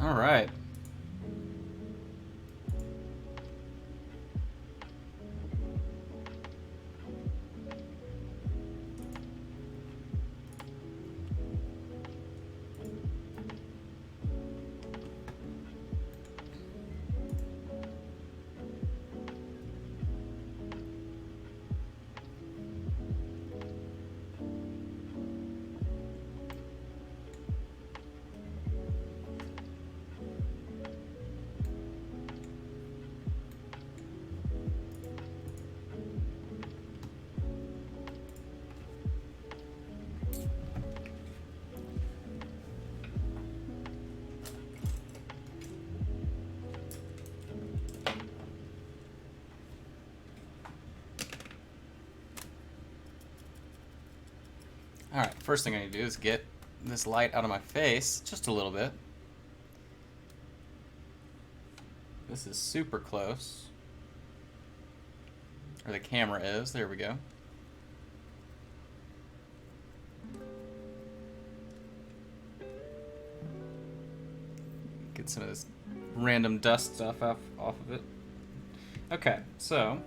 All right. Alright, first thing I need to do is get this light out of my face just a little bit. This is super close. Or the camera is. There we go. Get some of this random dust stuff off of it. Okay, so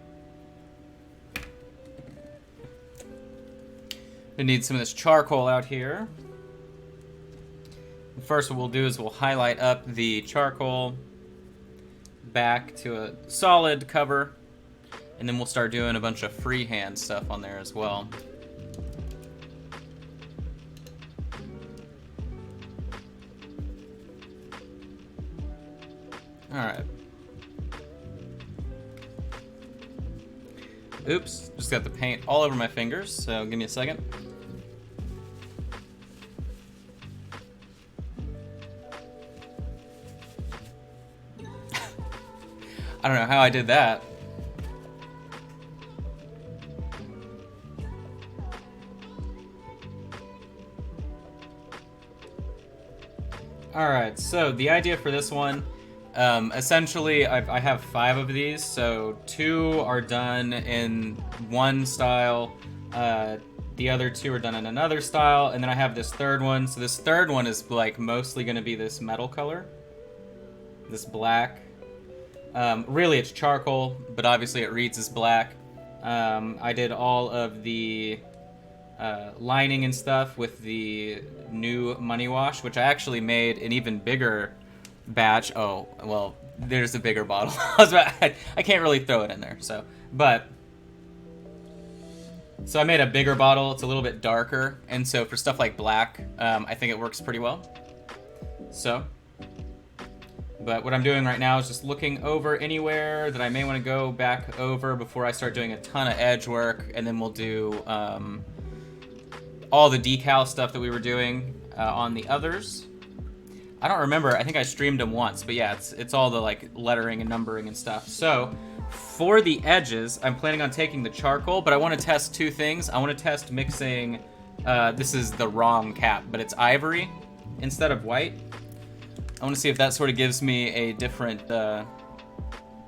we need some of this charcoal out here. First, what we'll do is we'll highlight up the charcoal back to a solid cover, and then we'll start doing a bunch of freehand stuff on there as well. Alright. Oops, just got the paint all over my fingers, so give me a second. I don't know how I did that. Alright, so the idea for this one, essentially I have 5 of these, so 2 are done in one style, the other 2 are done in another style, and then I have this third one. So this third one is like mostly going to be this metal color, this black. Really it's charcoal, but obviously it reads as black. I did all of the lining and stuff with the new money wash, which I actually made an even bigger batch. Oh, well, there's a bigger bottle. I can't really throw it in there, so I made a bigger bottle. It's a little bit darker, and so for stuff like black, I think it works pretty well. But what I'm doing right now is just looking over anywhere that I may want to go back over before I start doing a ton of edge work, and then we'll do all the decal stuff that we were doing on the others. I don't remember. I think I streamed them once, but yeah, it's all the like lettering and numbering and stuff. So for the edges, I'm planning on taking the charcoal, but I want to test 2 things. I want to test mixing, this is the wrong cap, but it's ivory instead of white. I want to see if that sort of gives me a different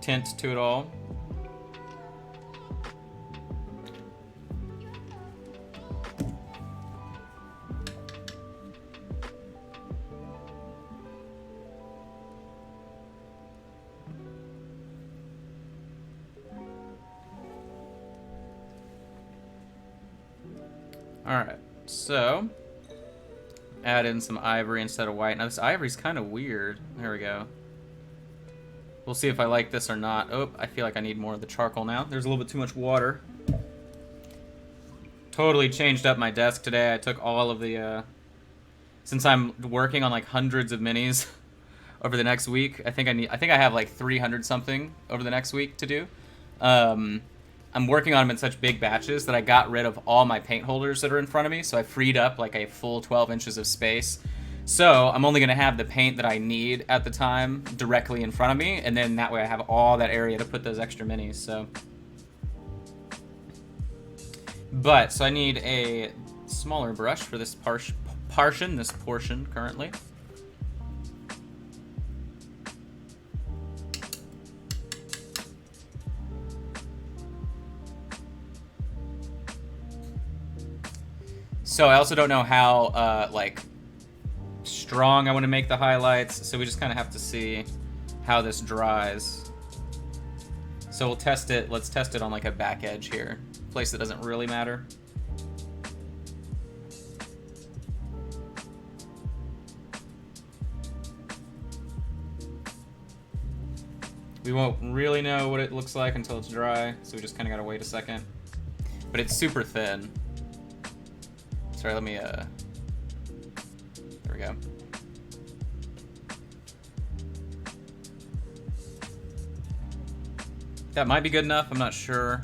tint to it all. Alright, so add in some ivory instead of white. Now this ivory's kind of weird. There we go. We'll see if I like this or not. Oh, I feel like I need more of the charcoal now. There's a little bit too much water. Totally changed up my desk today. I took all of the, since I'm working on like hundreds of minis over the next week, I think I have like 300 something over the next week to do. I'm working on them in such big batches that I got rid of all my paint holders that are in front of me, so I freed up like a full 12 inches of space. So I'm only going to have the paint that I need at the time directly in front of me, and then that way I have all that area to put those extra minis. So I need a smaller brush for this portion currently. So I also don't know how like strong I want to make the highlights, so we just kind of have to see how this dries. So we'll test it. Let's test it on like a back edge here, place that doesn't really matter. We won't really know what it looks like until it's dry, so we just kind of gotta wait a second. But it's super thin. Sorry, let me, there we go. That might be good enough, I'm not sure.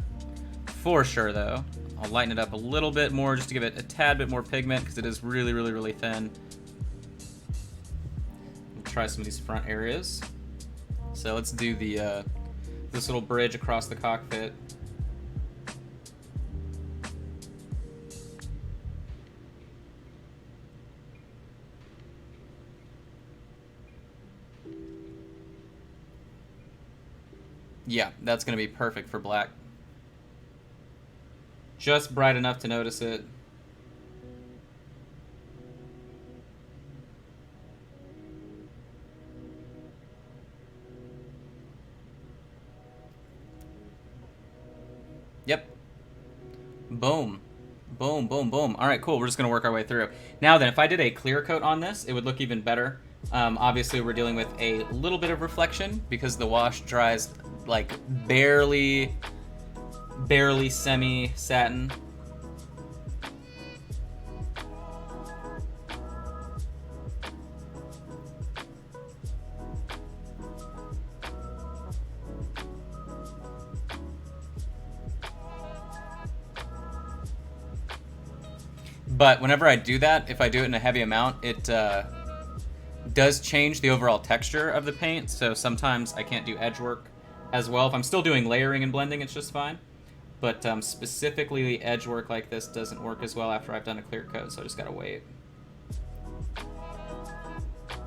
For sure, though. I'll lighten it up a little bit more just to give it a tad bit more pigment, because it is really, really, really thin. We'll try some of these front areas. So let's do the this little bridge across the cockpit. Yeah, that's gonna be perfect for black. Just bright enough to notice it. Yep. Boom. Boom, boom, boom. All right, cool. We're just going to work our way through. Now then, if I did a clear coat on this, it would look even better. Obviously, we're dealing with a little bit of reflection because the wash dries like barely semi-satin. But whenever I do that, if I do it in a heavy amount, it does change the overall texture of the paint. So sometimes I can't do edge work as well. If I'm still doing layering and blending, it's just fine. But specifically the edge work like this doesn't work as well after I've done a clear coat, so I just gotta wait.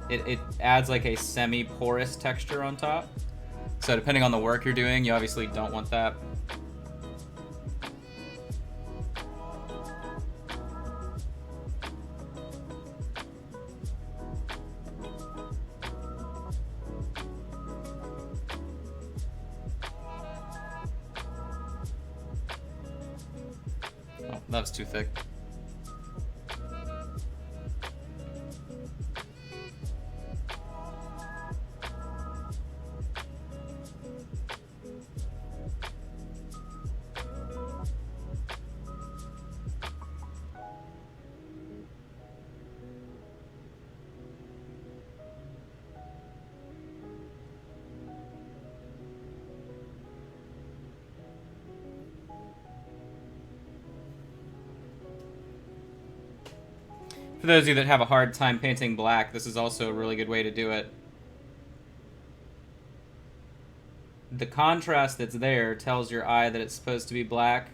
It adds like a semi-porous texture on top. So depending on the work you're doing, you obviously don't want that. Oh, that was too thick. For those of you that have a hard time painting black, this is also a really good way to do it. The contrast that's there tells your eye that it's supposed to be black.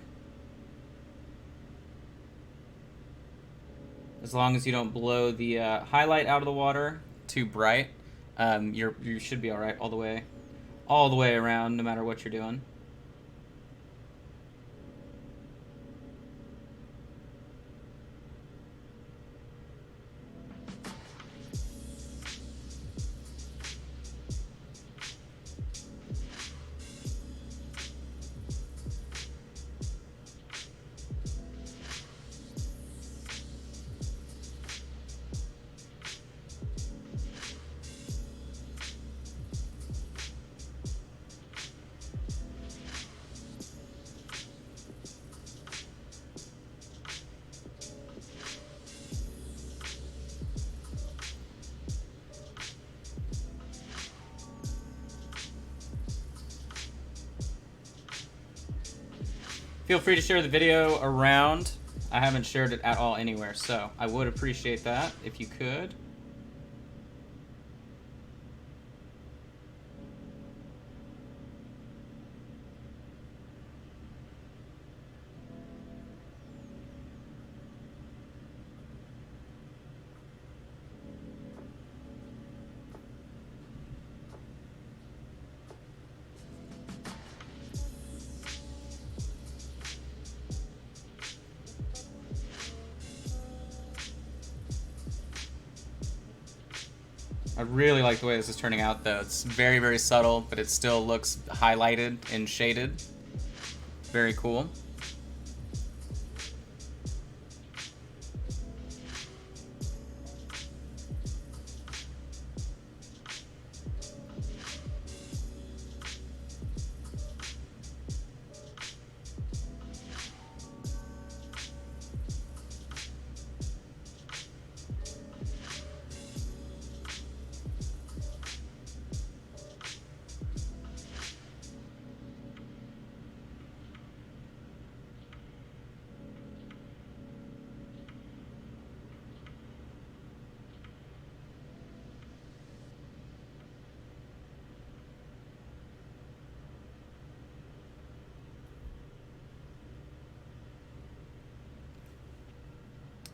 As long as you don't blow the highlight out of the water too bright, you should be all right all the way around, no matter what you're doing. Feel free to share the video around. I haven't shared it at all anywhere, so I would appreciate that if you could. I really like the way this is turning out, though. It's very, very subtle, but it still looks highlighted and shaded. Very cool.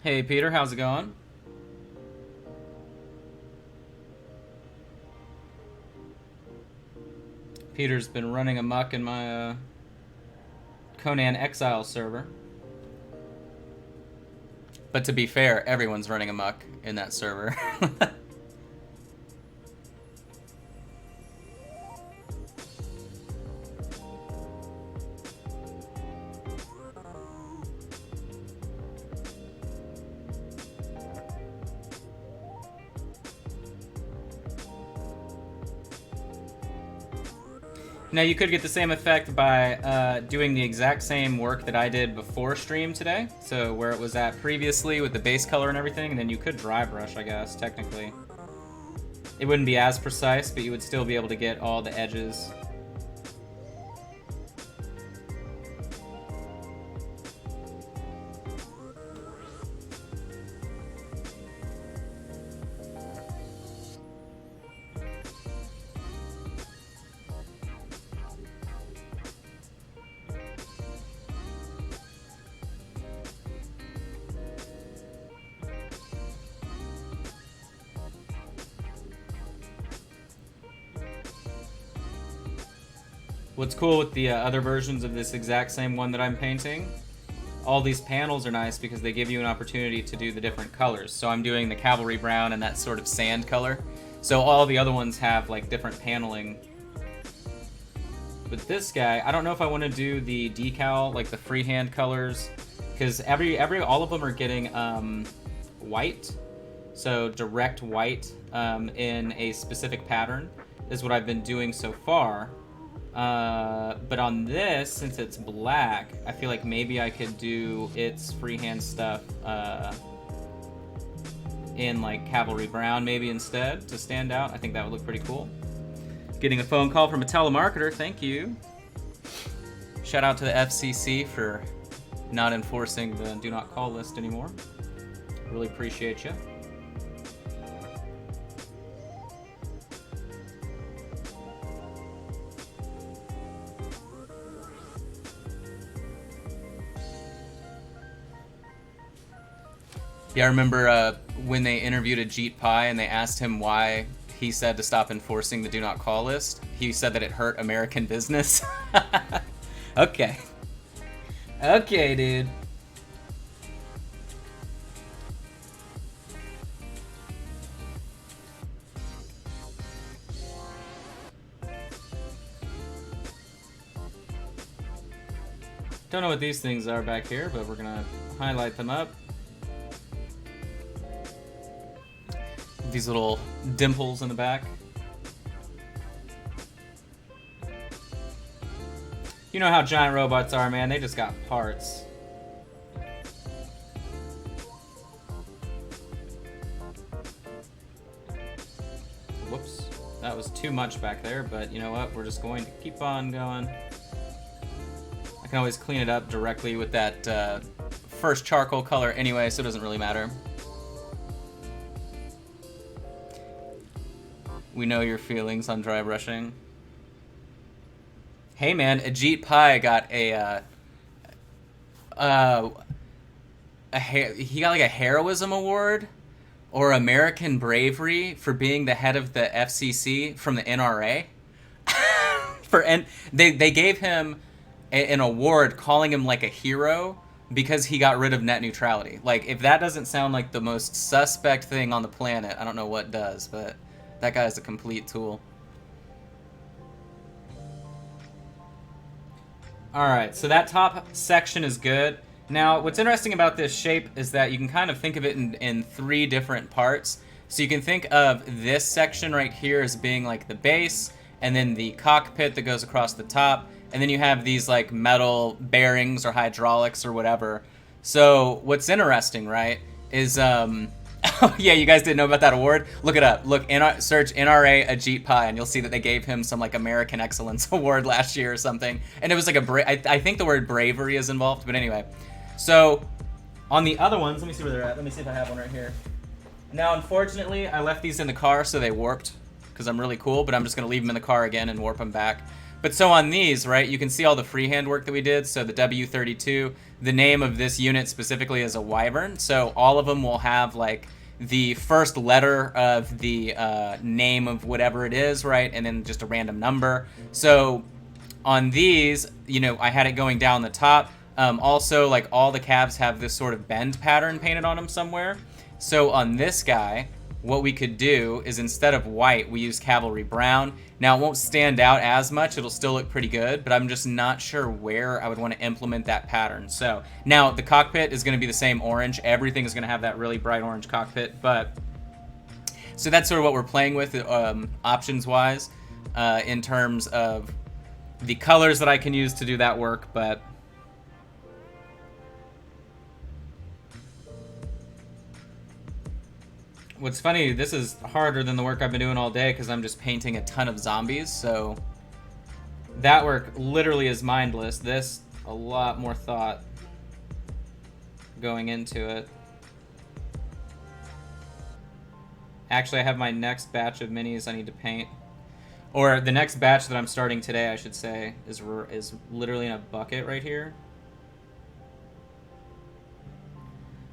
Hey, Peter, how's it going? Peter's been running amok in my Conan Exile server. But to be fair, everyone's running amok in that server. Now, you could get the same effect by doing the exact same work that I did before stream today. So where it was at previously with the base color and everything, and then you could dry brush, I guess, technically. It wouldn't be as precise, but you would still be able to get all the edges. What's cool with the other versions of this exact same one that I'm painting, all these panels are nice because they give you an opportunity to do the different colors. So I'm doing the cavalry brown and that sort of sand color. So all the other ones have like different paneling. But this guy, I don't know if I want to do the decal, like the freehand colors, because all of them are getting white. So direct white in a specific pattern is what I've been doing so far. But on this, since it's black, I feel like maybe I could do its freehand stuff in like cavalry brown maybe instead to stand out. I think that would look pretty cool. Getting a phone call from a telemarketer, thank you. Shout out to the FCC for not enforcing the do not call list anymore. Really appreciate you. Yeah, I remember when they interviewed Ajit Pai and they asked him why he said to stop enforcing the do not call list. He said that it hurt American business. Okay. Okay, dude. Don't know what these things are back here, but we're gonna highlight them up. These little dimples in the back. You know how giant robots are, man. They just got parts. Whoops. That was too much back there, but you know what? We're just going to keep on going. I can always clean it up directly with that first charcoal color anyway, so it doesn't really matter. We know your feelings on dry brushing. Hey man, Ajit Pai got he got like a heroism award or American bravery for being the head of the FCC from the NRA. They gave him an award calling him like a hero because he got rid of net neutrality. Like, if that doesn't sound like the most suspect thing on the planet, I don't know what does, but That guy's a complete tool. Alright, so that top section is good. Now, what's interesting about this shape is that you can kind of think of it in three different parts. So you can think of this section right here as being like the base, and then the cockpit that goes across the top, and then you have these like metal bearings or hydraulics or whatever. So what's interesting, right, is oh yeah, you guys didn't know about that award? Look it up. Look, search NRA Ajit Pai, and you'll see that they gave him some like American Excellence Award last year or something. And it was like I think the word bravery is involved, but anyway. So on the other ones, let me see where they're at. Let me see if I have one right here. Now, unfortunately, I left these in the car, so they warped because I'm really cool, but I'm just going to leave them in the car again and warp them back. But so on these, right, you can see all the freehand work that we did. So the W32, the name of this unit specifically is a Wyvern. So all of them will have like the first letter of the name of whatever it is, right, and then just a random number. So on these, you know, I had it going down the top. Also, like all the CAVs have this sort of bend pattern painted on them somewhere. So on this guy, what we could do is instead of white, we use Cavalry Brown. Now, it won't stand out as much. It'll still look pretty good, but I'm just not sure where I would want to implement that pattern. So now the cockpit is going to be the same orange. Everything is going to have that really bright orange cockpit. But so that's sort of what we're playing with options-wise in terms of the colors that I can use to do that work. But what's funny, this is harder than the work I've been doing all day because I'm just painting a ton of zombies, so that work literally is mindless. This, a lot more thought going into it. Actually, I have my next batch of minis I need to paint. Or the next batch that I'm starting today, I should say, is literally in a bucket right here.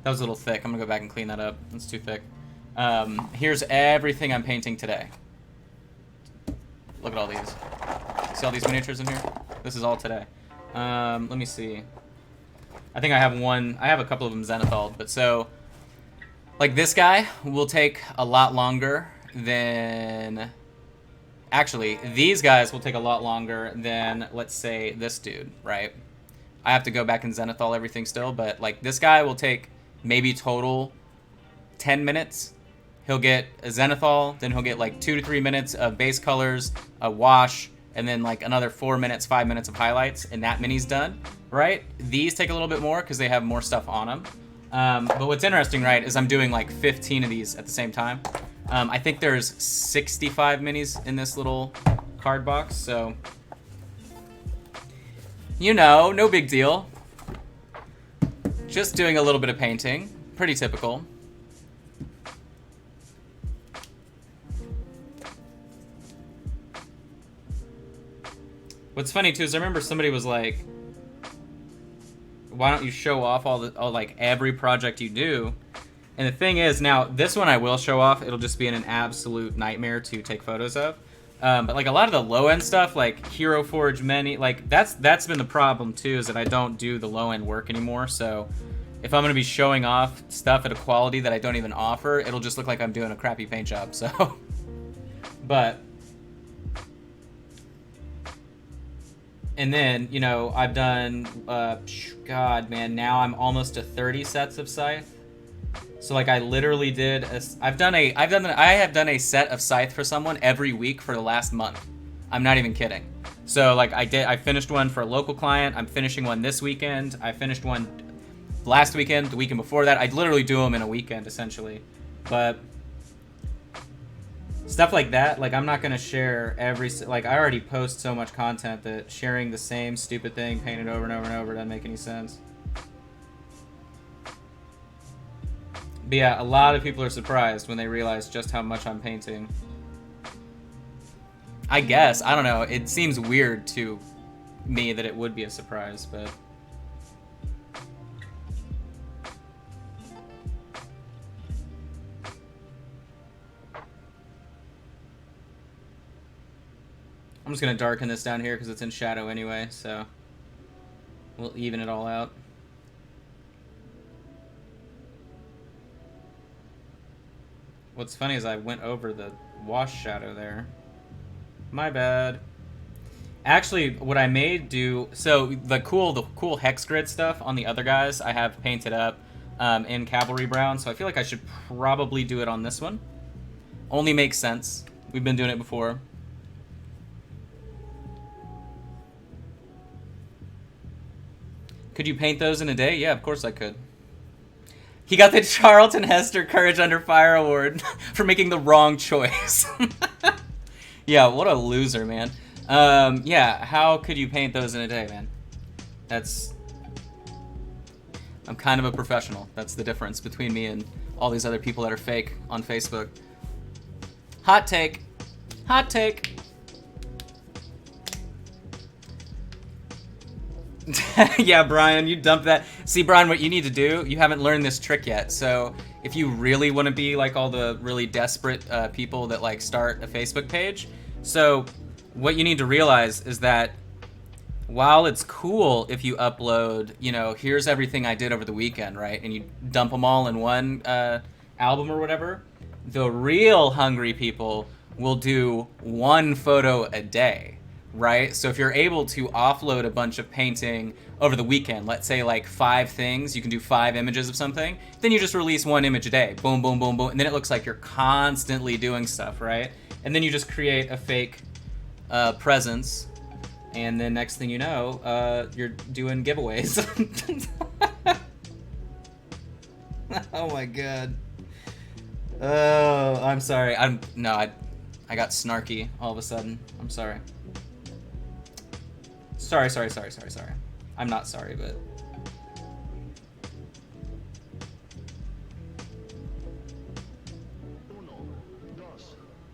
That was a little thick. I'm going to go back and clean that up. It's too thick. Here's everything I'm painting today. Look at all these. See all these miniatures in here? This is all today. Let me see. I think I have one. I have a couple of them zenithal, but so like this guy will take a lot longer than. Actually, these guys will take a lot longer than, let's say, this dude, right? I have to go back and zenithal everything still, but like this guy will take maybe total 10 minutes. He'll get a zenithal, then he'll get like 2 to 3 minutes of base colors, a wash, and then like another 4 minutes, 5 minutes of highlights, and that mini's done, right? These take a little bit more because they have more stuff on them. But what's interesting, right, is I'm doing like 15 of these at the same time. I think there's 65 minis in this little card box, so you know, no big deal. Just doing a little bit of painting. Pretty typical. What's funny too is I remember somebody was like, why don't you show off like every project you do? And the thing is, now this one I will show off. It'll just be an absolute nightmare to take photos of. But like a lot of the low end stuff, like Hero Forge Many, like that's been the problem too, is that I don't do the low end work anymore. So if I'm gonna be showing off stuff at a quality that I don't even offer, it'll just look like I'm doing a crappy paint job. So, but. And then, you know, I've done, God, man, now I'm almost to 30 sets of Scythe. So, like, I literally did, I have done a set of Scythe for someone every week for the last month. I'm not even kidding. So, like, I finished one for a local client. I'm finishing one this weekend. I finished one last weekend, the weekend before that. I literally do them in a weekend, essentially. But stuff like that, like, I'm not going to share like, I already post so much content that sharing the same stupid thing painted over and over and over doesn't make any sense. But yeah, a lot of people are surprised when they realize just how much I'm painting. I guess, I don't know, it seems weird to me that it would be a surprise, but I'm just going to darken this down here because it's in shadow anyway, so we'll even it all out. What's funny is I went over the wash shadow there. My bad. Actually, what I may do, so the cool hex grid stuff on the other guys, I have painted up in Cavalry Brown, so I feel like I should probably do it on this one. Only makes sense. We've been doing it before. Could you paint those in a day? Yeah, of course I could. He got the Charlton Hester Courage Under Fire Award for making the wrong choice. Yeah, what a loser, man. Yeah, how could you paint those in a day, man? I'm kind of a professional. That's the difference between me and all these other people that are fake on Facebook. Hot take. Hot take. Yeah, Brian, you dumped that. See, Brian, what you need to do, you haven't learned this trick yet. So if you really want to be like all the really desperate people that like start a Facebook page, so what you need to realize is that while it's cool if you upload, you know, here's everything I did over the weekend, right? And you dump them all in one album or whatever, the real hungry people will do one photo a day. Right? So if you're able to offload a bunch of painting over the weekend, let's say like 5 things, you can do 5 images of something, then you just release 1 image a day. Boom, boom, boom, boom. And then it looks like you're constantly doing stuff, right? And then you just create a fake presence. And then next thing you know, you're doing giveaways. Oh my God. Oh, I'm sorry. I got snarky all of a sudden. I'm sorry. Sorry. I'm not sorry, but...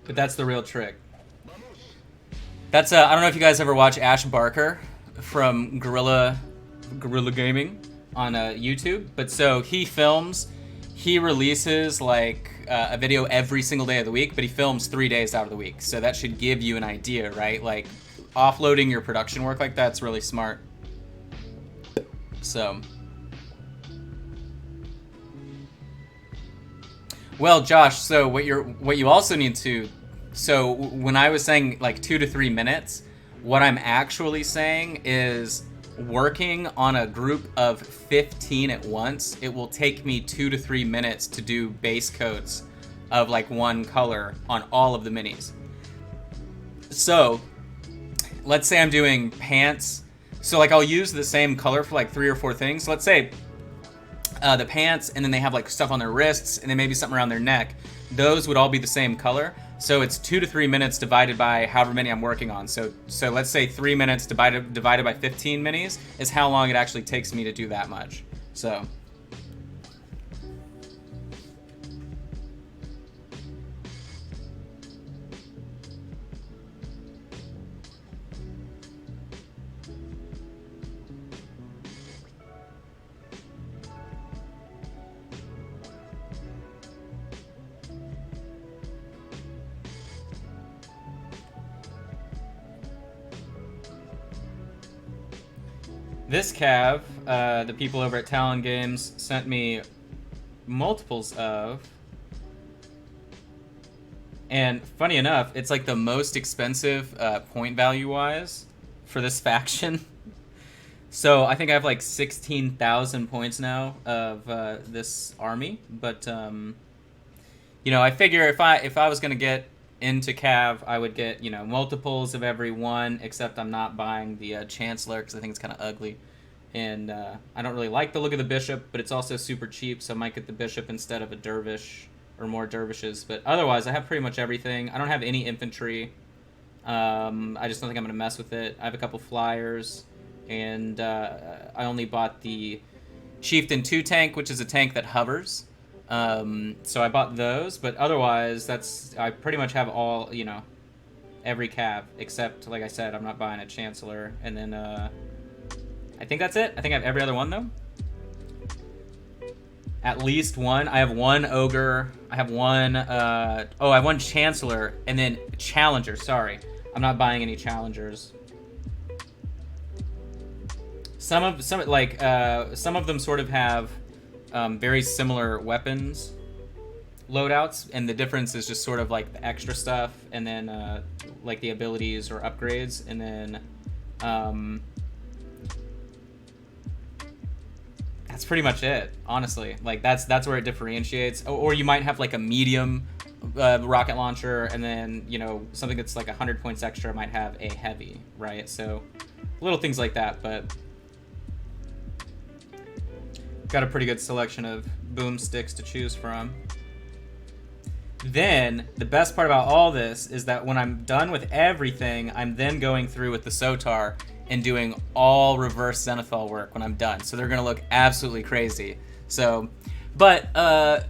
But that's the real trick. That's, I don't know if you guys ever watch Ash Barker from Guerrilla Gaming on YouTube, but so he releases like a video every single day of the week, but he films 3 days out of the week. So that should give you an idea, right? Like, offloading your production work like that's really smart. So, well, Josh, so what you also need to, so when I was saying like 2 to 3 minutes, what I'm actually saying is working on a group of 15 at once, it will take me 2 to 3 minutes to do base coats of like one color on all of the minis. So let's say I'm doing pants. So like I'll use the same color for like 3 or 4 things. So let's say the pants, and then they have like stuff on their wrists, and then maybe something around their neck. Those would all be the same color. So it's 2 to 3 minutes divided by however many I'm working on. So let's say 3 minutes divided by 15 minis is how long it actually takes me to do that much. So. This CAV, the people over at Talon Games sent me multiples of, and funny enough, it's like the most expensive point value-wise for this faction. So I think I have like 16,000 points now of this army, but you know, I figure if I was gonna get into CAV, I would get, you know, multiples of every one, except I'm not buying the Chancellor because I think it's kind of ugly. And I don't really like the look of the Bishop, but it's also super cheap, so I might get the Bishop instead of a Dervish or more Dervishes. But otherwise, I have pretty much everything. I don't have any infantry. I just don't think I'm going to mess with it. I have a couple flyers, and I only bought the Chieftain 2 tank, which is a tank that hovers. So I bought those, but otherwise, I pretty much have all, you know, every CAV, except, like I said, I'm not buying a Chancellor. And then, I think that's it. I think I have every other one, though. At least one. I have one Ogre. I have one, I have one Chancellor, and then Challenger, sorry. I'm not buying any Challengers. Some of them sort of have very similar weapons loadouts, and the difference is just sort of like the extra stuff, and then like the abilities or upgrades, and then that's pretty much it, honestly. Like that's where it differentiates. Or you might have like a medium rocket launcher, and then, you know, something that's like 100 points extra might have a heavy, right? So little things like that, but got a pretty good selection of boomsticks to choose from. Then the best part about all this is that when I'm done with everything, I'm then going through with the Sotar and doing all reverse zenithal work when I'm done. So they're gonna look absolutely crazy. So, but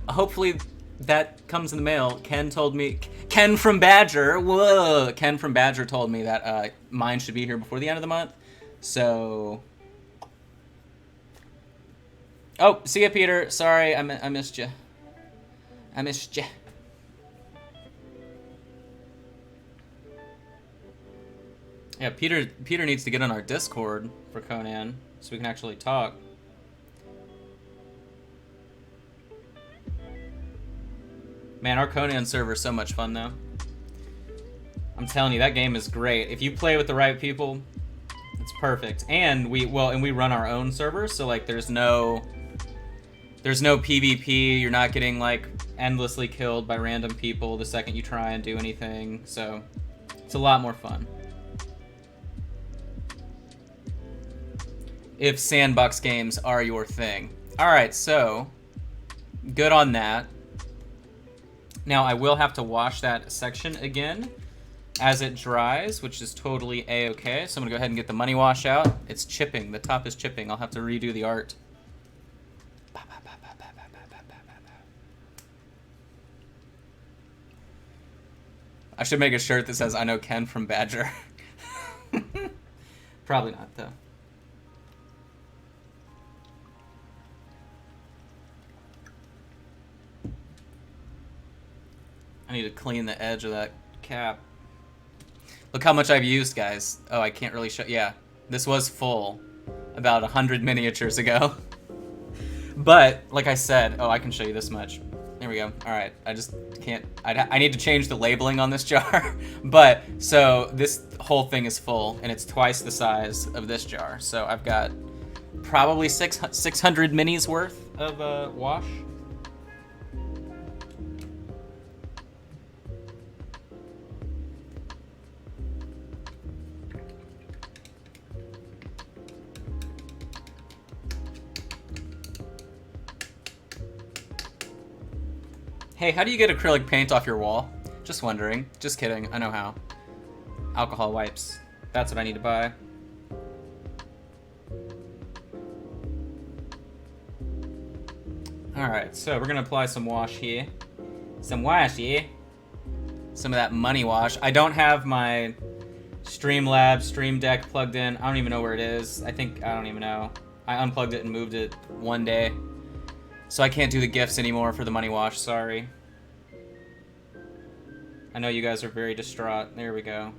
hopefully that comes in the mail. Ken from Badger told me that mine should be here before the end of the month. So, oh, see ya, Peter. Sorry, I missed you. I missed you. Yeah, Peter needs to get on our Discord for Conan so we can actually talk. Man, our Conan server is so much fun, though. I'm telling you, that game is great. If you play with the right people, it's perfect. And we run our own server, so like there's no PvP. You're not getting like endlessly killed by random people the second you try and do anything. So it's a lot more fun. If sandbox games are your thing. All right, so good on that. Now I will have to wash that section again as it dries, which is totally a-okay. So I'm gonna go ahead and get the money wash out. It's chipping, the top is chipping. I'll have to redo the art. I should make a shirt that says, I know Ken from Badger. Probably not, though. I need to clean the edge of that cap. Look how much I've used, guys. Oh, I can't really show. Yeah, this was full about 100 miniatures ago. But, like I said, oh, I can show you this much. There we go. All right, I just can't. I need to change the labeling on this jar. But, so this whole thing is full, and it's twice the size of this jar. So I've got probably 600 minis worth of wash. Hey, how do you get acrylic paint off your wall? Just wondering. Just kidding. I know how. Alcohol wipes. That's what I need to buy. Alright, so we're gonna apply some wash here. Some wash here. Some of that money wash. I don't have my Streamlabs Stream Deck plugged in. I don't even know where it is. I don't even know. I unplugged it and moved it one day. So I can't do the gifts anymore for the money wash, sorry. I know you guys are very distraught. There we go.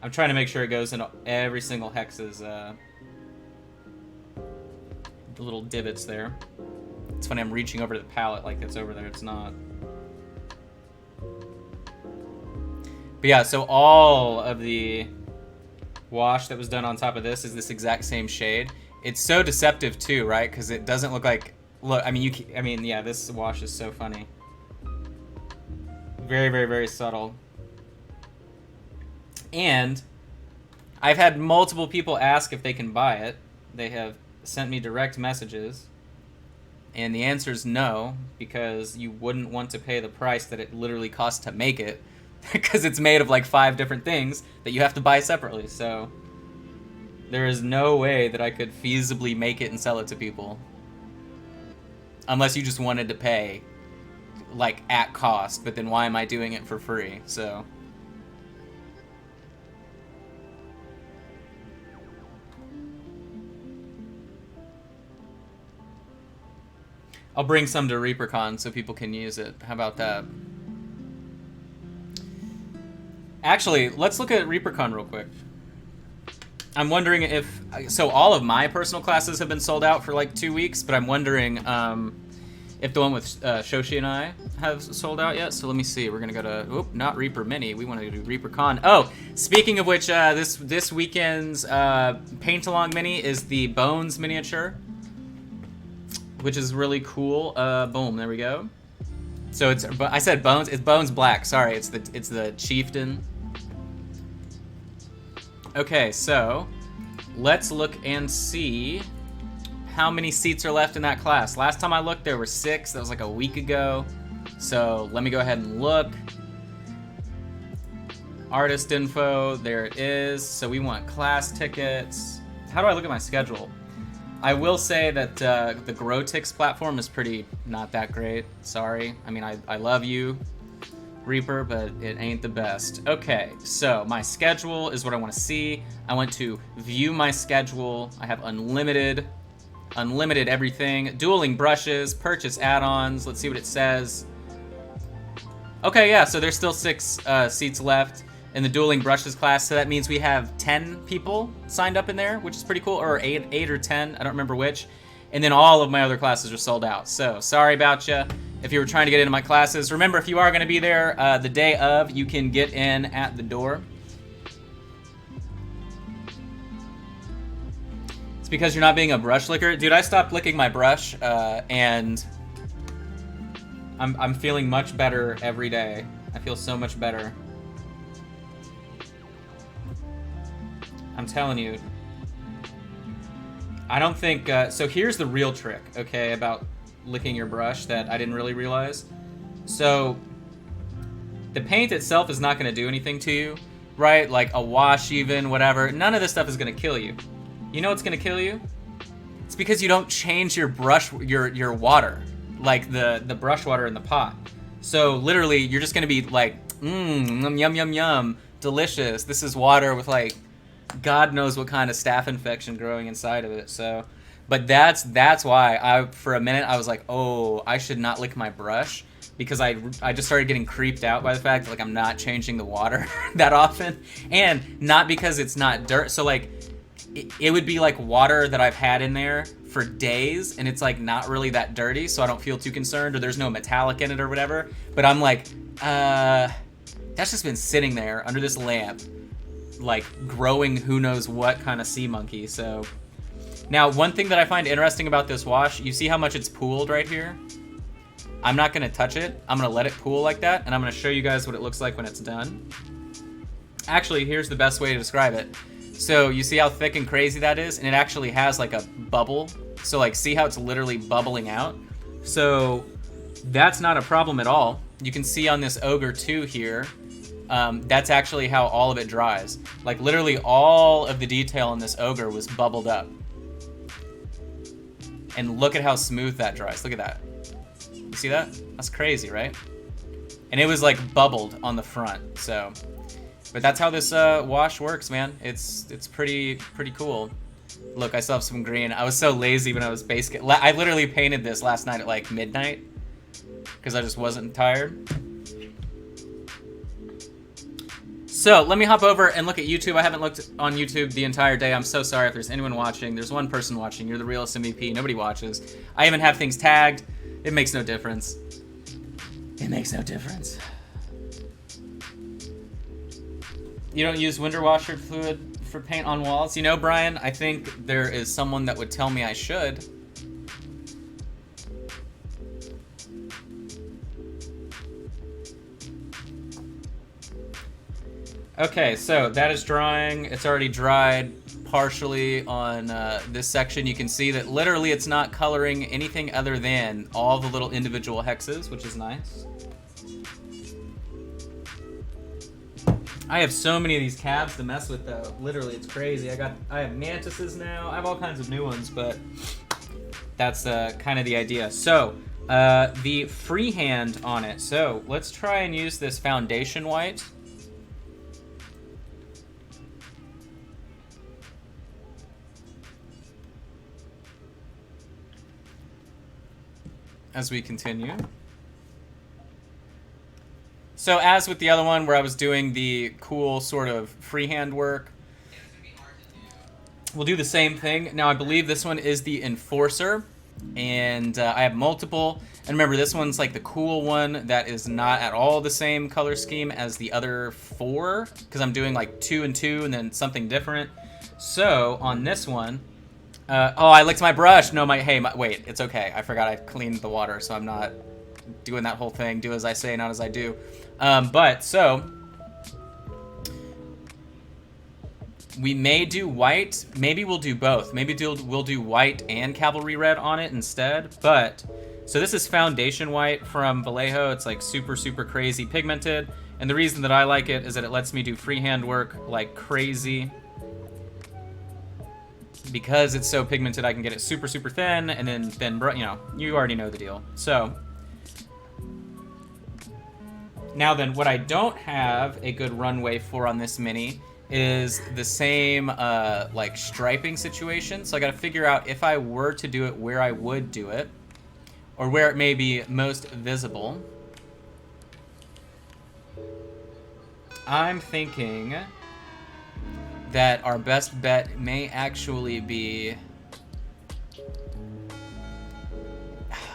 I'm trying to make sure it goes into every single hex's little divots there. It's funny, I'm reaching over to the palette like it's over there. It's not. But yeah, so all of the wash that was done on top of this is this exact same shade. It's so deceptive too, right? Because it doesn't look like. Look, I mean, yeah, this wash is so funny. Very, very, very subtle. And I've had multiple people ask if they can buy it. They have sent me direct messages. And the answer is no, because you wouldn't want to pay the price that it literally costs to make it. Because it's made of like 5 different things that you have to buy separately. So there is no way that I could feasibly make it and sell it to people. Unless you just wanted to pay, like, at cost, but then why am I doing it for free? So. I'll bring some to ReaperCon so people can use it. How about that? Actually, let's look at ReaperCon real quick. I'm wondering if... So all of my personal classes have been sold out for like 2 weeks, but I'm wondering if if the one with Shoshi and I have sold out yet. So let me see. We're gonna go to not Reaper Mini. We want to do Reaper Con. Oh, speaking of which, this weekend's paint along mini is the Bones miniature, which is really cool. Boom, there we go. So it's, I said Bones. It's Bones Black. Sorry, it's the Chieftain. Okay, so let's look and see how many seats are left in that class. Last time I looked, there were 6. That was like a week ago. So let me go ahead and look. Artist info, there it is. So we want class tickets. How do I look at my schedule? I will say that the Grotix platform is pretty not that great. Sorry. I mean, I love you, Reaper, but it ain't the best. Okay, so my schedule is what I want to see. I want to view my schedule. I have unlimited everything. Dueling brushes, purchase add-ons. Let's see what it says. Okay, yeah, so there's still 6 seats left in the dueling brushes class, so that means we have 10 people signed up in there, which is pretty cool, or 8 or 10, I don't remember which. And then all of my other classes are sold out. So sorry about you if you were trying to get into my classes. Remember, if you are going to be there the day of, you can get in at the door. It's because you're not being a brush licker. Dude, I stopped licking my brush, and I'm feeling much better every day. I feel so much better. I'm telling you. I don't think... so here's the real trick, okay, about licking your brush that I didn't really realize. So the paint itself is not going to do anything to you, right? Like a wash even, whatever. None of this stuff is going to kill you. You know what's going to kill you? It's because you don't change your brush, your water, like the brush water in the pot. So literally, you're just going to be like, yum, yum, yum, delicious. This is water with like... God knows what kind of staph infection growing inside of it. So, but that's why for a minute I was like, oh, I should not lick my brush, because I just started getting creeped out by the fact that like I'm not changing the water that often, and not because it's not dirt. So like it would be like water that I've had in there for days, and it's like not really that dirty, so I don't feel too concerned, or there's no metallic in it or whatever. But I'm like, that's just been sitting there under this lamp, like growing who knows what kind of sea monkey. So now one thing that I find interesting about this wash, you see how much it's pooled right here? I'm not going to touch it. I'm going to let it pool like that, and I'm going to show you guys what it looks like when it's done. Actually, here's the best way to describe it. So you see how thick and crazy that is, and it actually has like a bubble. So like, see how it's literally bubbling out? So that's not a problem at all. You can see on this Ogre 2 here, that's actually how all of it dries. Like literally all of the detail in this Ogre was bubbled up. And look at how smooth that dries. Look at that. You see that? That's crazy, right? And it was like bubbled on the front. So, but that's how this wash works, man. It's pretty cool. Look, I still have some green. I was so lazy when I was I literally painted this last night at like midnight because I just wasn't tired. So let me hop over and look at YouTube. I haven't looked on YouTube the entire day. I'm so sorry if there's anyone watching. There's one person watching. You're the realest MVP. Nobody watches. I even have things tagged. It makes no difference. It makes no difference. You don't use window washer fluid for paint on walls? You know, Brian, I think there is someone that would tell me I should. Okay, so that is drying. It's already dried partially on this section. You can see that literally it's not coloring anything other than all the little individual hexes, which is nice. I have so many of these CAVs to mess with though. Literally, it's crazy. I have mantises now. I have all kinds of new ones, but that's kind of the idea. So, the freehand on it. So, let's try and use this foundation white. As we continue. So as with the other one where I was doing the cool sort of freehand work, we'll do the same thing. Now I believe this one is the Enforcer. And I have multiple. And remember, this one's like the cool one that is not at all the same color scheme as the other 4, because I'm doing like 2 and 2 and then something different. So on this one, oh, I licked my brush. No, wait, it's okay. I forgot I cleaned the water, so I'm not doing that whole thing. Do as I say, not as I do. So we may do white. Maybe we'll do both. Maybe we'll do white and cavalry red on it instead. But so this is foundation white from Vallejo. It's like super, super crazy pigmented. And the reason that I like it is that it lets me do freehand work like crazy. Because it's so pigmented, I can get it super, super thin and then thin, you know, you already know the deal. So now then, what I don't have a good runway for on this mini is the same like striping situation. So I got to figure out if I were to do it where I would do it, or where it may be most visible. I'm thinking that our best bet may actually be,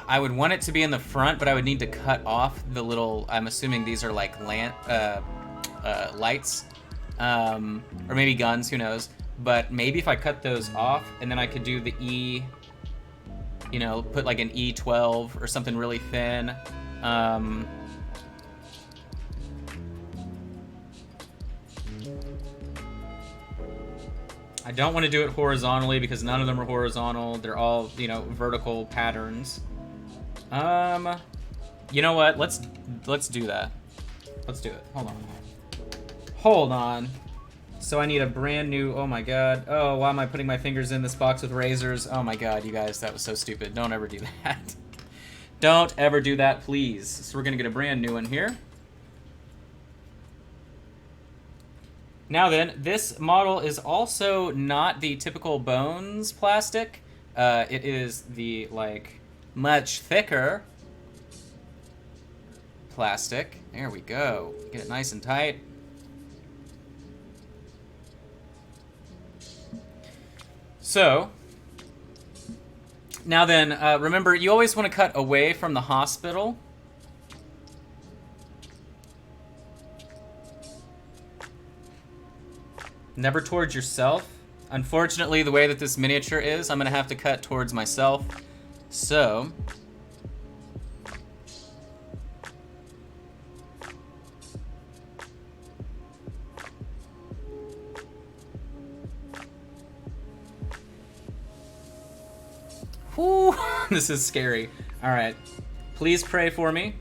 I would want it to be in the front, but I would need to cut off the little, I'm assuming these are like lights. Or maybe guns, who knows. But maybe if I cut those off, and then I could do the E, you know, put like an E12 or something really thin. I don't want to do it horizontally because none of them are horizontal. They're all, you know, vertical patterns. You know what? Let's do that. Let's do it. Hold on. So I need a brand new, oh my god. Oh, why am I putting my fingers in this box with razors? Oh my god, you guys, that was so stupid. Don't ever do that. Don't ever do that, please. So we're gonna get a brand new one here. Now then, this model is also not the typical Bones plastic. It is the, like, much thicker plastic. There we go. Get it nice and tight. So, now then, remember, you always want to cut away from the hospital. Never towards yourself. Unfortunately, the way that this miniature is, I'm going to have to cut towards myself. So, whew, this is scary. All right. Please pray for me.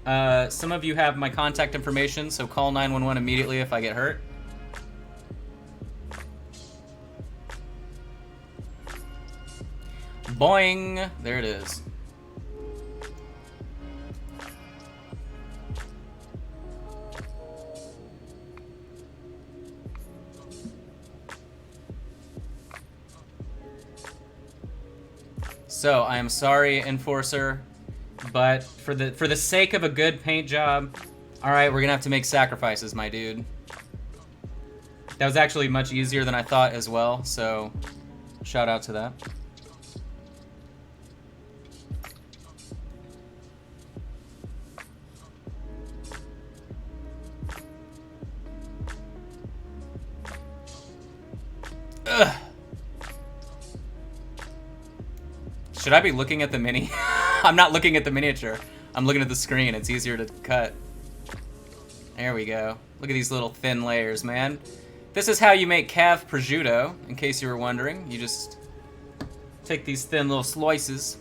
Some of you have my contact information, so call 911 immediately if I get hurt. Boing! There it is. So, I am sorry, Enforcer, but for the sake of a good paint job, alright, we're gonna have to make sacrifices, my dude. That was actually much easier than I thought as well, so shout out to that. Ugh. Should I be looking at the mini? I'm not looking at the miniature. I'm looking at the screen. It's easier to cut. There we go. Look at these little thin layers, man. This is how you make CAV prosciutto, in case you were wondering. You just take these thin little slices.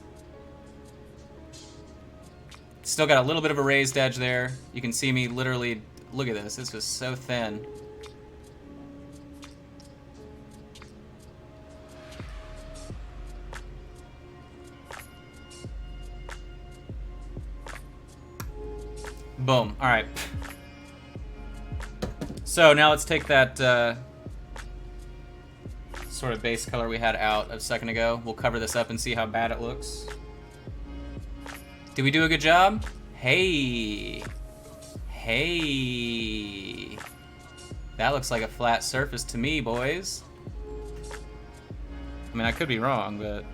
Still got a little bit of a raised edge there. You can see me literally, look at this. This was so thin. Boom. All right. So now let's take that sort of base color we had out a second ago. We'll cover this up and see how bad it looks. Did we do a good job? Hey. Hey. That looks like a flat surface to me, boys. I mean, I could be wrong, but...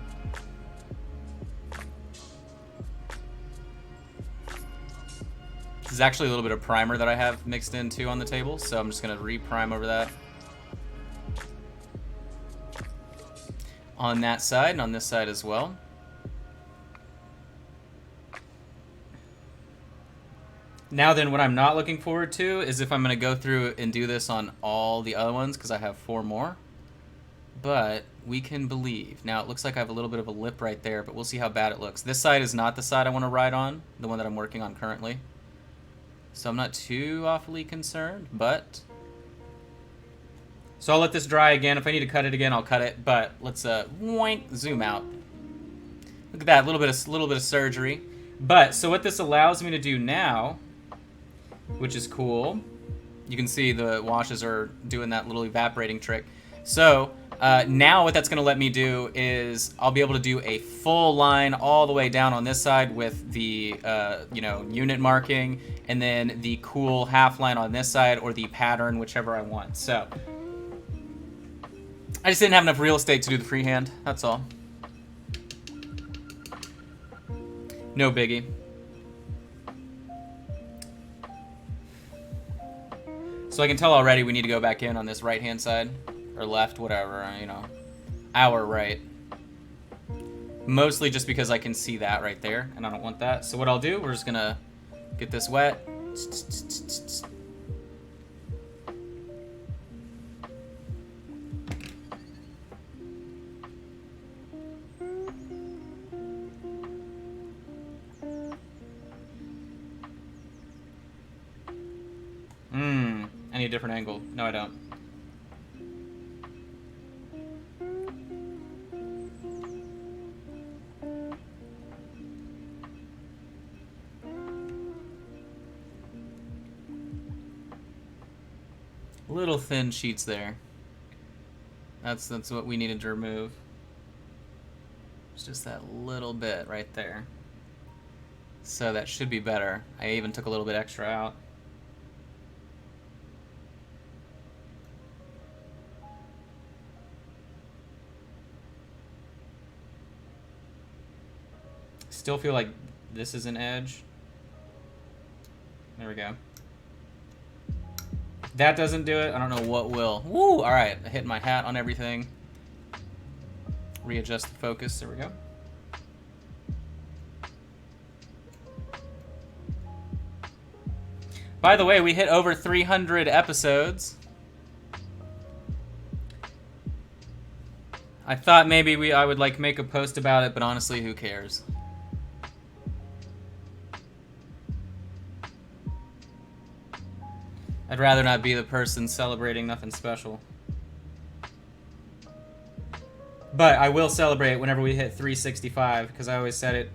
There's actually a little bit of primer that I have mixed in too on the table, so I'm just gonna re-prime over that. On that side and on this side as well. Now then, what I'm not looking forward to is if I'm gonna go through and do this on all the other ones, because I have 4 more. But we can believe. Now it looks like I have a little bit of a lip right there, but we'll see how bad it looks. This side is not the side I want to write on, the one that I'm working on currently. So I'm not too awfully concerned, but... So I'll let this dry again. If I need to cut it again, I'll cut it. But let's zoom out. Look at that, little bit of surgery. But so what this allows me to do now, which is cool, you can see the washes are doing that little evaporating trick. So now what that's going to let me do is I'll be able to do a full line all the way down on this side with the you know, unit marking, and then the cool half line on this side, or the pattern, whichever I want. So I just didn't have enough real estate to do the freehand, that's all. No biggie. So I can tell already we need to go back in on this right hand side. Or left, whatever, you know. Our right. Mostly just because I can see that right there, and I don't want that. So what I'll do, we're just gonna get this wet. I need a different angle. No, I don't. Little thin sheets there. That's what we needed to remove. It's just that little bit right there. So that should be better. I even took a little bit extra out. Still feel like this is an edge. There we go. That doesn't do it. I don't know what will. Woo! All right, I hit my hat on everything. Readjust the focus. There we go. By the way, we hit over 300 episodes. I thought maybe I would like make a post about it, but honestly, who cares? I'd rather not be the person celebrating nothing special. But I will celebrate whenever we hit 365, because I always said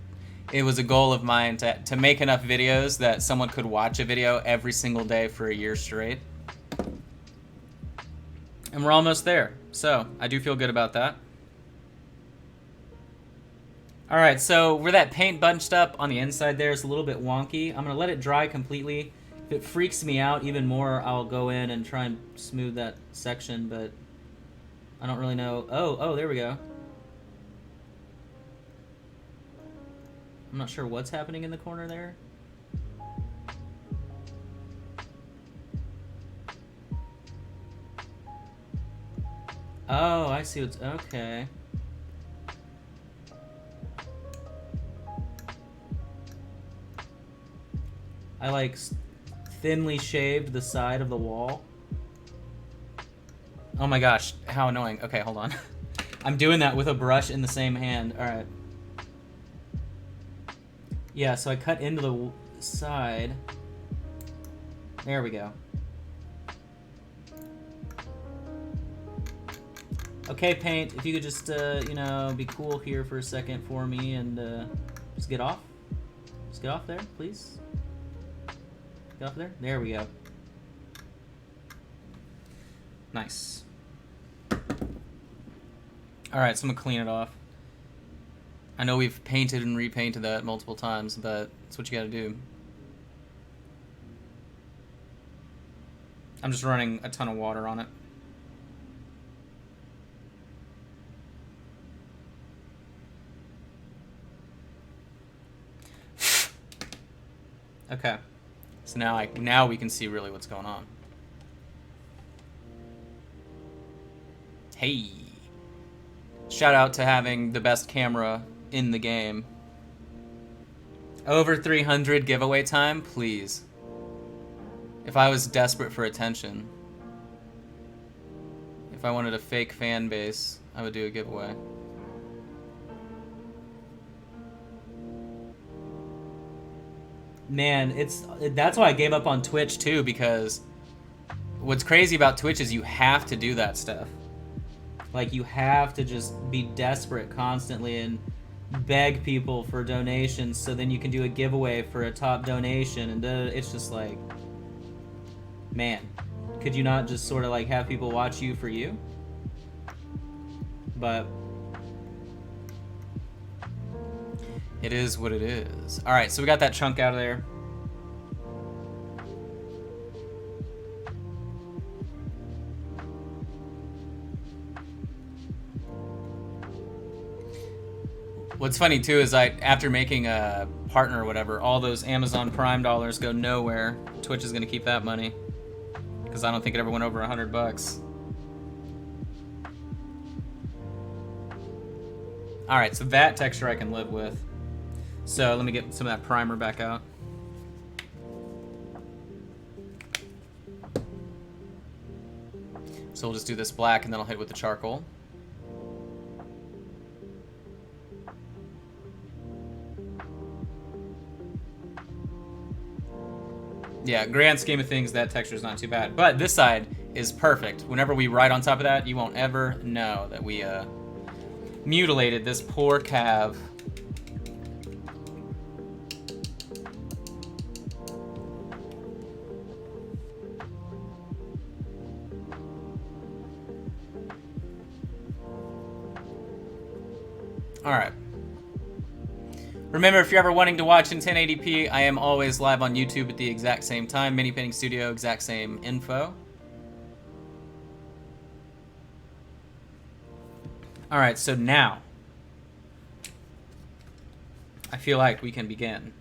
it was a goal of mine to make enough videos that someone could watch a video every single day for a year straight. And we're almost there, so I do feel good about that. Alright, so where that paint bunched up on the inside there is a little bit wonky. I'm going to let it dry completely. If it freaks me out even more, I'll go in and try and smooth that section, but I don't really know. Oh, there we go. I'm not sure what's happening in the corner there. Oh, I see what's... Okay. I like thinly shaved the side of the wall. Oh my gosh, how annoying. Okay, hold on. I'm doing that with a brush in the same hand. All right. Yeah, so I cut into the side. There we go. Okay, paint, if you could just, you know, be cool here for a second for me and just get off. Just get off there, please. Get off there. There we go. Nice. Alright, so I'm gonna clean it off. I know we've painted and repainted that multiple times, but that's what you gotta do. I'm just running a ton of water on it. Okay. So now we can see really what's going on. Hey. Shout out to having the best camera in the game. Over 300 giveaway time, please. If I was desperate for attention. If I wanted a fake fan base, I would do a giveaway. Man, that's why I gave up on Twitch too, because what's crazy about Twitch is you have to do that stuff. Like, you have to just be desperate constantly and beg people for donations so then you can do a giveaway for a top donation, and it's just like, man, could you not just sort of like have people watch you for you? But it is what it is. All right, so we got that chunk out of there. What's funny too is after making a partner or whatever, all those Amazon Prime dollars go nowhere. Twitch is gonna keep that money because I don't think it ever went over $100. All right, so that texture I can live with. So let me get some of that primer back out. So we'll just do this black and then I'll hit it with the charcoal. Yeah, grand scheme of things, that texture is not too bad. But this side is perfect. Whenever we write on top of that, you won't ever know that we mutilated this poor CAV. Alright. Remember, if you're ever wanting to watch in 1080p, I am always live on YouTube at the exact same time. Mini Painting Studio, exact same info. Alright, so now I feel like we can begin.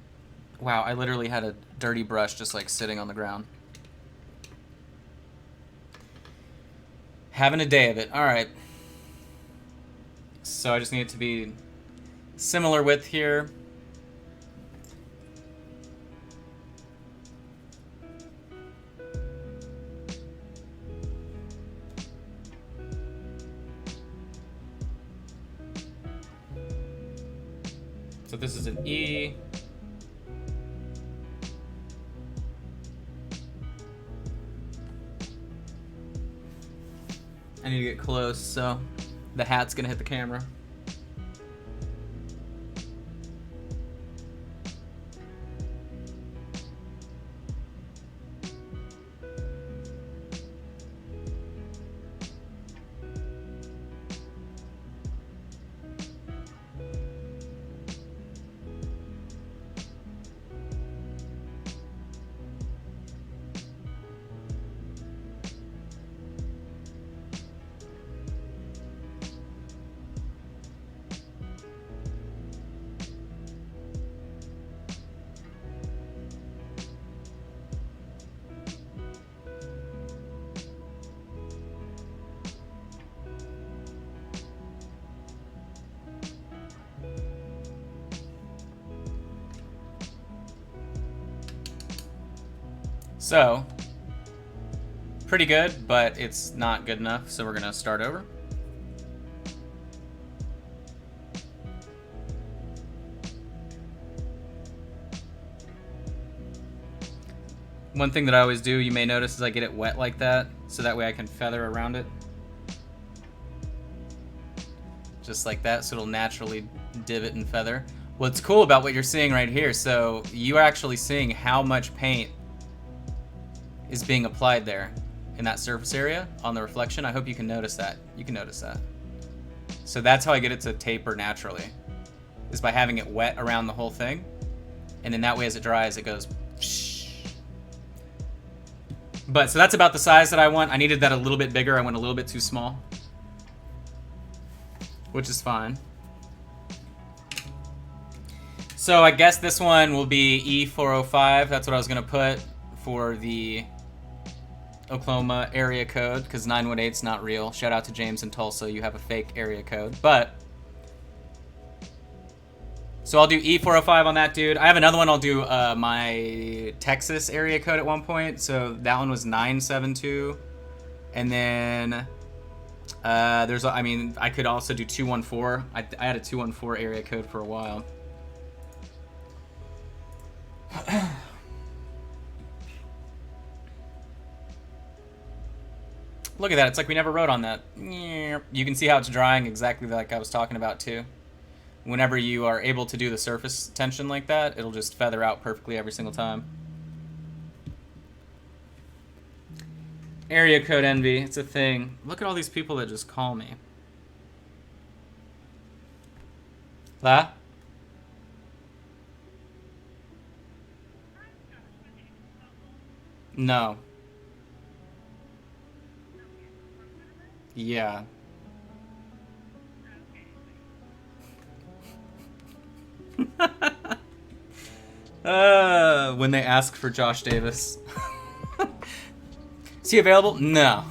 Wow, I literally had a dirty brush just like sitting on the ground. Having a day of it. Alright. So I just need it to be similar width here. So this is an E. I need to get close, so the hat's gonna hit the camera. So, pretty good, but it's not good enough, so we're gonna start over. One thing that I always do, you may notice, is I get it wet like that, so that way I can feather around it. Just like that, so it'll naturally divot and feather. What's cool about what you're seeing right here, so you are actually seeing how much paint is being applied there in that surface area on the reflection. I hope you can notice that. You can notice that. So that's how I get it to taper naturally, is by having it wet around the whole thing. And then that way as it dries, it goes psh. But so that's about the size that I want. I needed that a little bit bigger. I went a little bit too small, which is fine. So I guess this one will be E405. That's what I was gonna put. for the Oklahoma area code, because 918's not real. Shout out to James in Tulsa, you have a fake area code. But, so I'll do E405 on that dude. I have another one, I'll do my Texas area code at one point. So that one was 972. And then there's, I mean, I could also do 214. I had a 214 area code for a while. Look at that, it's like we never wrote on that. You can see how it's drying exactly like I was talking about too. Whenever you are able to do the surface tension like that, it'll just feather out perfectly every single time. Area code envy, it's a thing. Look at all these people that just call me. La? No. Yeah. When they ask for Josh Davis. Is he available? No.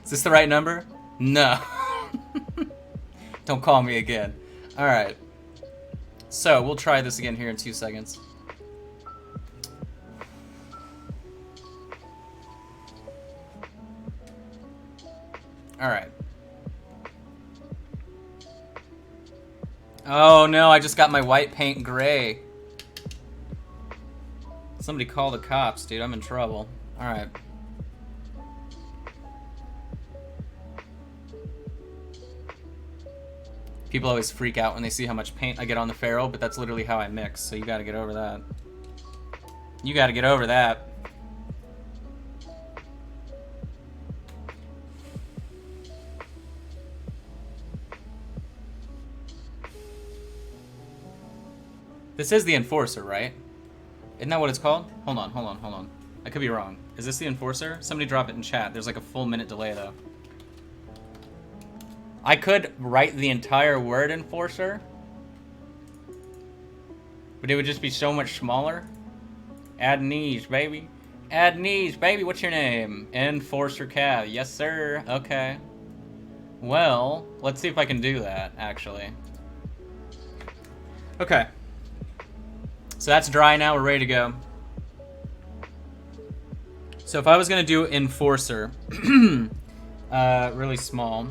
Is this the right number? No. Don't call me again. Alright. So, we'll try this again here in 2 seconds. Alright. Oh no, I just got my white paint gray. Somebody call the cops, dude. I'm in trouble. Alright. People always freak out when they see how much paint I get on the ferrule, but that's literally how I mix, so you gotta get over that. You gotta get over that. This is the Enforcer, right? Isn't that what it's called? Hold on, hold on, hold on. I could be wrong. Is this the Enforcer? Somebody drop it in chat. There's like a full minute delay, though. I could write the entire word Enforcer, but it would just be so much smaller. Add knees, baby. Add knees, baby. What's your name? Enforcer CAV. Yes, sir. Okay. Well, let's see if I can do that, actually. Okay. So that's dry now, we're ready to go. So if I was gonna do Enforcer, really small,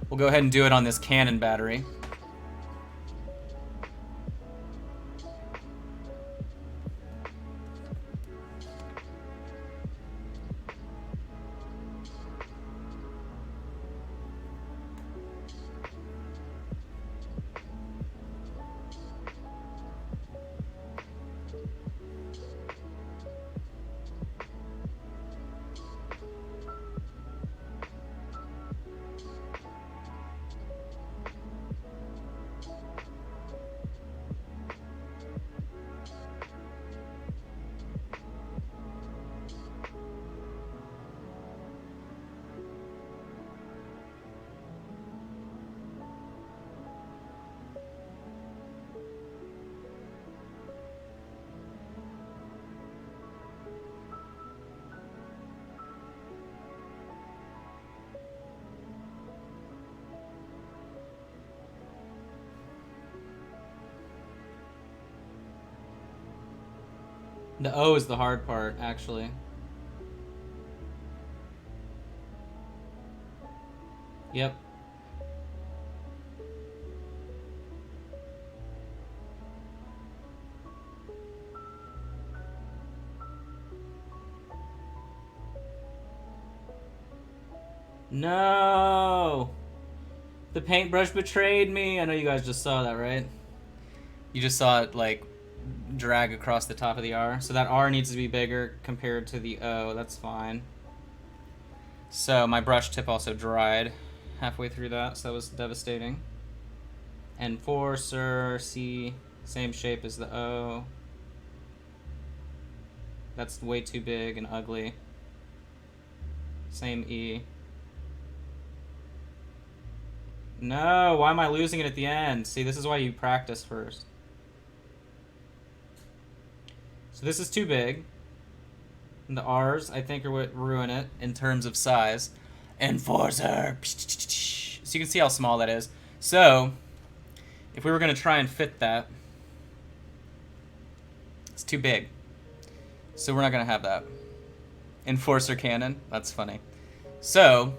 we'll go ahead and do it on this Canon battery. The O is the hard part, actually. Yep. No! The paintbrush betrayed me! I know you guys just saw that, right? You just saw it, like, drag across the top of the R. So that R needs to be bigger compared to the O. That's fine. So my brush tip also dried halfway through that, so that was devastating. Enforcer, C, same shape as the O. That's way too big and ugly. Same E. No, why am I losing it at the end? See, this is why you practice first. So this is too big. The R's, I think, are what ruin it in terms of size. Enforcer! So you can see how small that is. So, if we were going to try and fit that, it's too big. So we're not going to have that. Enforcer cannon. That's funny. So,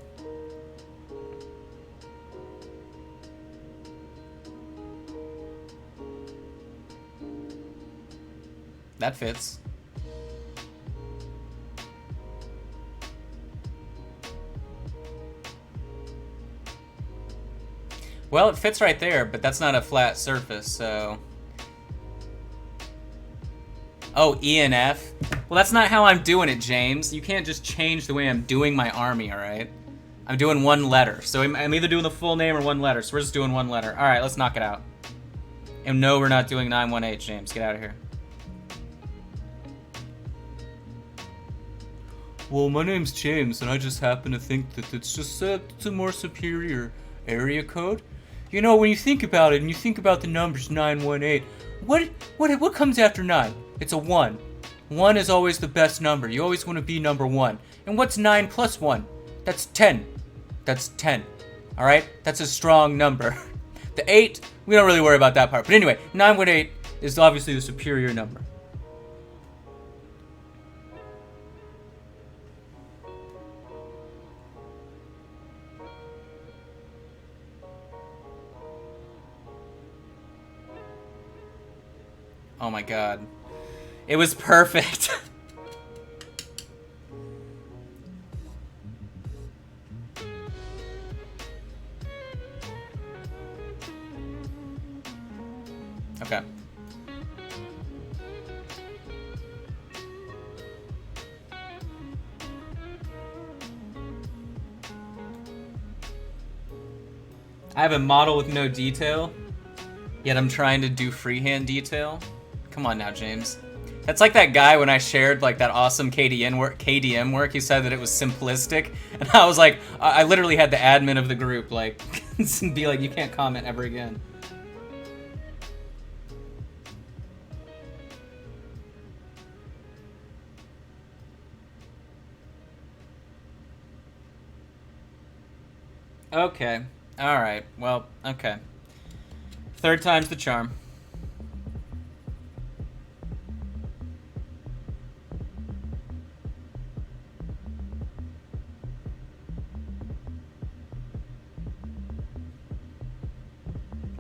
that fits. Well, it fits right there, but that's not a flat surface, so... Oh, E and F? Well, that's not how I'm doing it, James. You can't just change the way I'm doing my army, alright? I'm doing one letter. So I'm either doing the full name or one letter, so we're just doing one letter. Alright, let's knock it out. And no, we're not doing 918, James. Get out of here. Well, my name's James, and I just happen to think that it's just it's a more superior area code. You know, when you think about it, and you think about the numbers 918, what comes after 9? It's a 1. 1 is always the best number. You always want to be number 1. And what's 9 plus 1? That's 10. That's 10. Alright? That's a strong number. The 8, we don't really worry about that part. But anyway, 918 is obviously the superior number. Oh my god. It was perfect. Okay. I have a model with no detail, yet I'm trying to do freehand detail. Come on now, James. That's like that guy when I shared like that awesome KDM work. He said that it was simplistic, and I was like, I literally had the admin of the group like be like, you can't comment ever again. Okay. All right. Well, okay. Third time's the charm.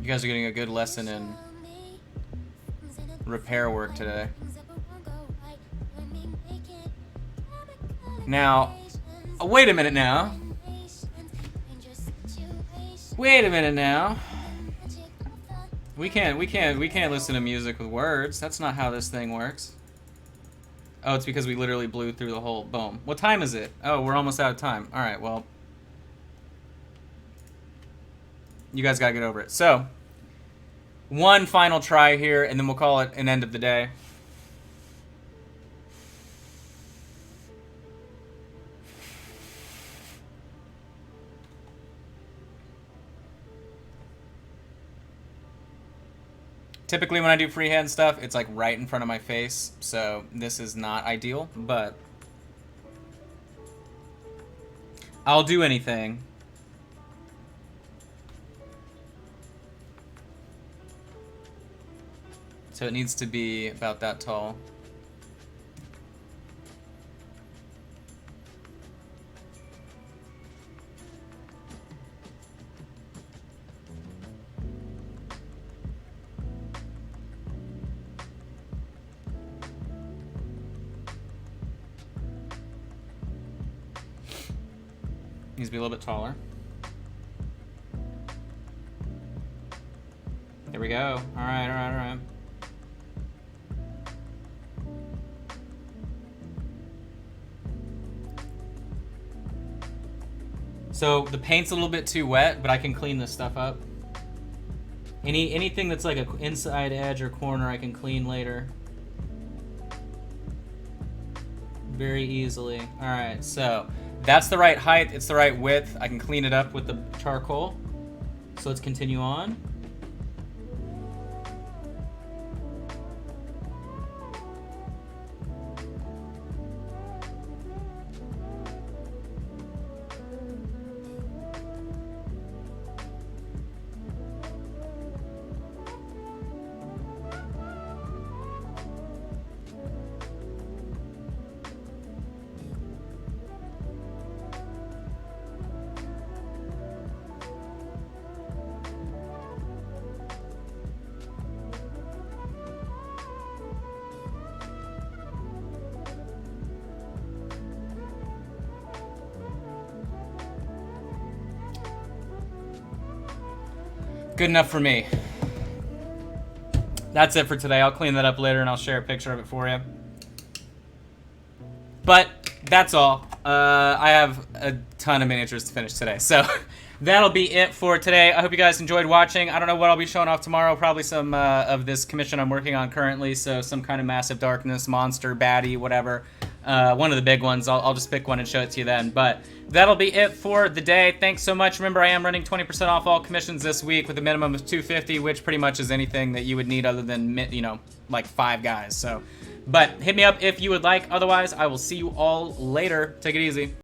You guys are getting a good lesson in repair work today. Now, wait a minute now. Wait a minute now. We can't listen to music with words. That's not how this thing works. Oh, it's because we literally blew through the whole boom. What time is it? Oh, we're almost out of time. All right, well, you guys gotta get over it. So, one final try here, and then we'll call it an end of the day. Typically when I do freehand stuff, it's like right in front of my face, so this is not ideal, but I'll do anything. So it needs to be about that tall. Needs to be a little bit taller. There we go. All right, all right, all right. So the paint's a little bit too wet, but I can clean this stuff up. Anything that's like an inside edge or corner, I can clean later. Very easily. All right, so that's the right height, it's the right width. I can clean it up with the charcoal. So let's continue on. Good enough for me. That's it for today. I'll clean that up later and I'll share a picture of it for you. But that's all. I have a ton of miniatures to finish today, so that'll be it for today. I hope you guys enjoyed watching. I don't know what I'll be showing off tomorrow. Probably some of this commission I'm working on currently, so some kind of Massive Darkness, monster, baddie, whatever. One of the big ones. I'll just pick one and show it to you then. But that'll be it for the day. Thanks so much. Remember, I am running 20% off all commissions this week with a minimum of $250, which pretty much is anything that you would need other than, you know, like 5 guys. So, but hit me up if you would like. Otherwise, I will see you all later. Take it easy.